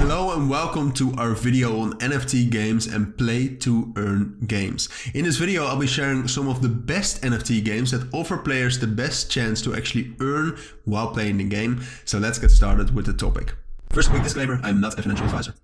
Hello and welcome to our video on NFT games and play to earn games. In this video I'll be sharing some of the best NFT games that offer players the best chance to actually earn while playing the game. So let's get started with the topic. First, a quick disclaimer, I'm not a financial advisor.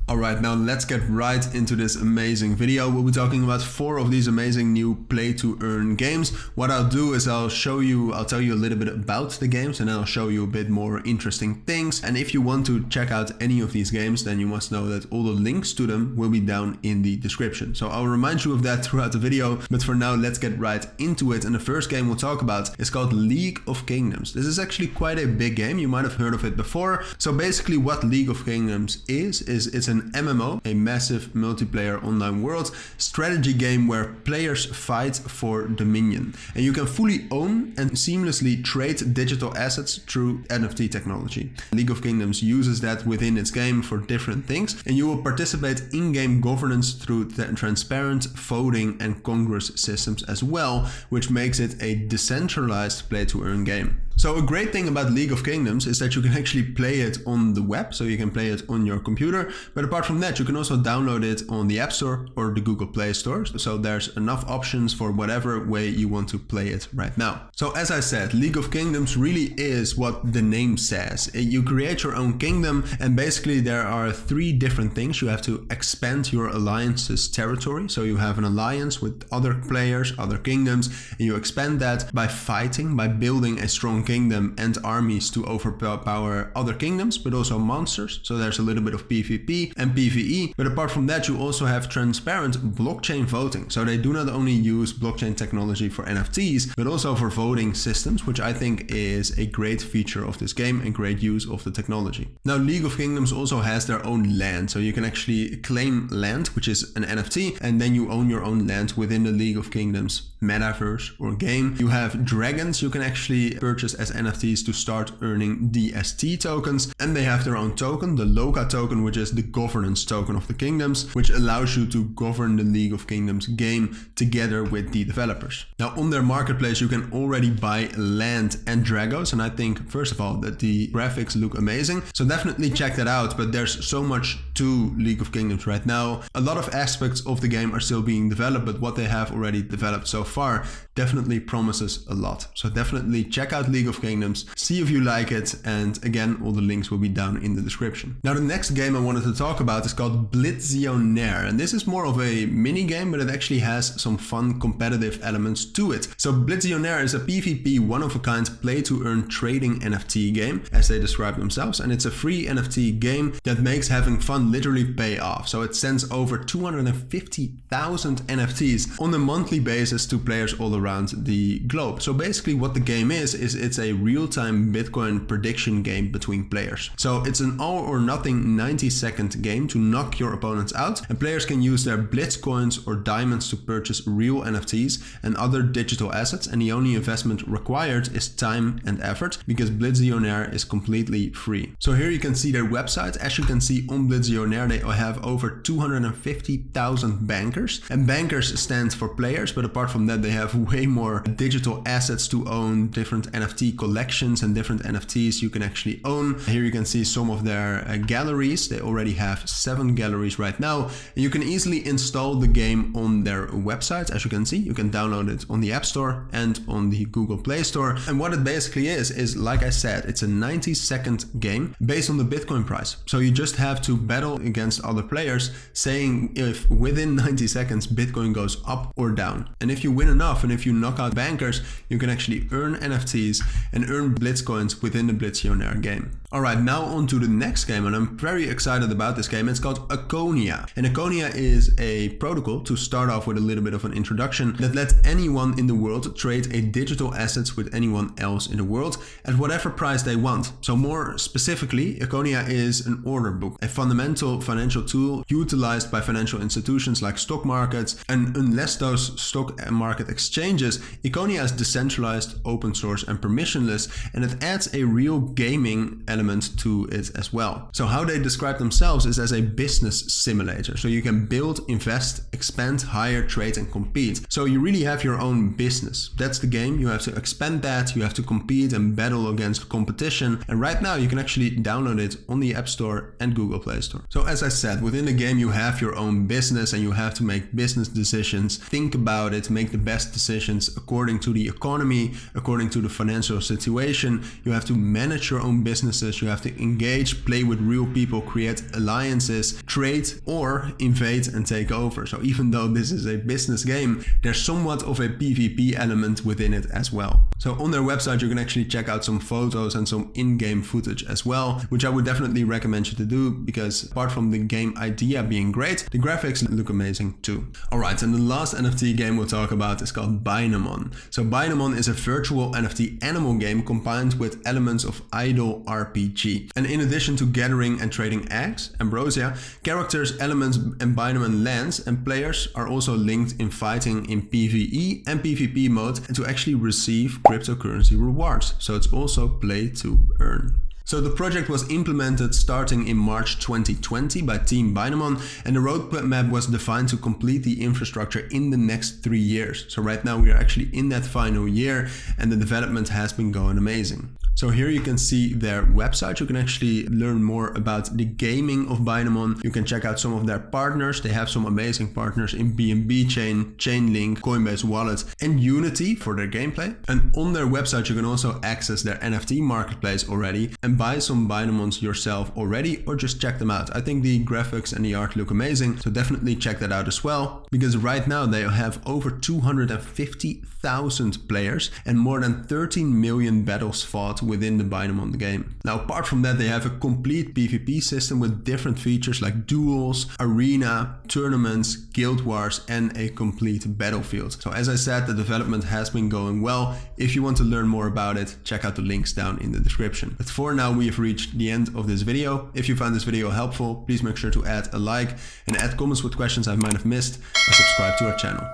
Alright, now let's get right into this amazing video. We'll be talking about 4 of these amazing new play to earn games. What I'll do is I'll tell you a little bit about the games, and then I'll show you a bit more interesting things. And if you want to check out any of these games, then you must know that all the links to them will be down in the description. So I'll remind you of that throughout the video, but for now let's get right into it. And the first game we'll talk about is called League of Kingdoms. This is actually quite a big game. You might have heard of it before. So basically what League of Kingdoms is it's an MMO, a massive multiplayer online world strategy game where players fight for dominion. And you can fully own and seamlessly trade digital assets through NFT technology. League of Kingdoms uses that within its game for different things, and you will participate in-game governance through transparent voting and congress systems as well, which makes it a decentralized play-to-earn game. So a great thing about League of Kingdoms is that you can actually play it on the web, so you can play it on your computer. But apart from that, you can also download it on the App Store or the Google Play Store. So there's enough options for whatever way you want to play it right now. So as I said, League of Kingdoms really is what the name says. You create your own kingdom, and basically there are 3 different things. You have to expand your alliance's territory. So you have an alliance with other players, other kingdoms, and you expand that by fighting, by building a strong kingdom and armies to overpower other kingdoms, but also monsters. So there's a little bit of PvP and PvE. But apart from that, you also have transparent blockchain voting. So they do not only use blockchain technology for NFTs, but also for voting systems, which I think is a great feature of this game and great use of the technology. Now, League of Kingdoms also has their own land. So you can actually claim land, which is an NFT, and then you own your own land within the League of Kingdoms metaverse or game. You have dragons you can actually purchase as NFTs to start earning DST tokens, and they have their own token, the Loka token, which is the governance token of the kingdoms, which allows you to govern the League of Kingdoms game together with the developers. Now on their marketplace you can already buy land and dragons, and I think first of all that the graphics look amazing, so definitely check that out. But there's so much to League of Kingdoms right now. A lot of aspects of the game are still being developed, but what they have already developed so far definitely promises a lot. So definitely check out League of Kingdoms, see if you like it, and again all the links will be down in the description. Now the next game I wanted to talk about is called Blitzionaire, and this is more of a mini game, but it actually has some fun competitive elements to it. So Blitzionaire is a PvP one-of-a-kind play-to-earn trading NFT game, as they describe themselves, and it's a free NFT game that makes having fun literally pay off. So it sends over 250,000 NFTs on a monthly basis to players all around the globe. So basically what the game is it's a real-time Bitcoin prediction game between players. So it's an all or nothing 90-second game to knock your opponents out, and players can use their Blitz coins or diamonds to purchase real NFTs and other digital assets, and the only investment required is time and effort, because Blitzionaire is completely free. So here you can see their website. As you can see on Blitzionaire, they have over 250,000 bankers, and bankers stand for players, but apart from that they have way more digital assets to own, different NFT collections and different NFTs you can actually own. Here you can see some of their galleries. They already have 7 galleries right now. You can easily install the game on their website. As you can see, you can download it on the App Store and on the Google Play Store. And what it basically is like I said, it's a 90-second game based on the Bitcoin price. So you just have to battle against other players, saying if within 90 seconds Bitcoin goes up or down. And if you win enough, and if you knock out bankers, you can actually earn NFTs and earn Blitz coins within the Blitzionaire game. Alright, now on to the next game, and I'm very excited about this game. It's called Econia. And Econia is a protocol, to start off with a little bit of an introduction, that lets anyone in the world trade a digital assets with anyone else in the world at whatever price they want. So more specifically, Econia is an order book, a fundamental financial tool utilized by financial institutions like stock markets, and unless those stock market exchanges, Econia is decentralized, open source and permissionless, and it adds a real gaming element element to it as well. So how they describe themselves is as a business simulator. So you can build, invest, expand, hire, trade, and compete. So you really have your own business. That's the game. You have to expand that. You have to compete and battle against competition. And right now you can actually download it on the App Store and Google Play Store. So as I said, within the game you have your own business and you have to make business decisions, think about it, make the best decisions according to the economy, according to the financial situation. You have to manage your own businesses. You have to engage, play with real people, create alliances, trade, or invade and take over. So even though this is a business game, there's somewhat of a PvP element within it as well. So on their website you can actually check out some photos and some in-game footage as well, which I would definitely recommend you to do, because apart from the game idea being great, the graphics look amazing too. Alright, and the last NFT game we'll talk about is called Binemon. So Binemon is a virtual NFT animal game combined with elements of idle RPG. And in addition to gathering and trading eggs, ambrosia, characters, elements, and Binemon lands and players are also linked in fighting in PvE and PvP mode and to actually receive cryptocurrency rewards. So it's also play to earn. So the project was implemented starting in March 2020 by Team Binemon, and the roadmap was defined to complete the infrastructure in the next 3 years. So right now we are actually in that final year and the development has been going amazing. So here you can see their website. You can actually learn more about the gaming of Binemon. You can check out some of their partners. They have some amazing partners in BNB Chain, Chainlink, Coinbase Wallet, and Unity for their gameplay. And on their website you can also access their NFT marketplace already and buy some Binemons yourself already, or just check them out. I think the graphics and the art look amazing, so definitely check that out as well, because right now they have over 250,000 players and more than 13 million battles fought within the Binemon game. Now apart from that, they have a complete PvP system with different features like duels, arena, tournaments, guild wars, and a complete battlefield. So as I said, the development has been going well. If you want to learn more about it, check out the links down in the description. But for now we have reached the end of this video. If you found this video helpful, please make sure to add a like and add comments with questions I might have missed, and subscribe to our channel.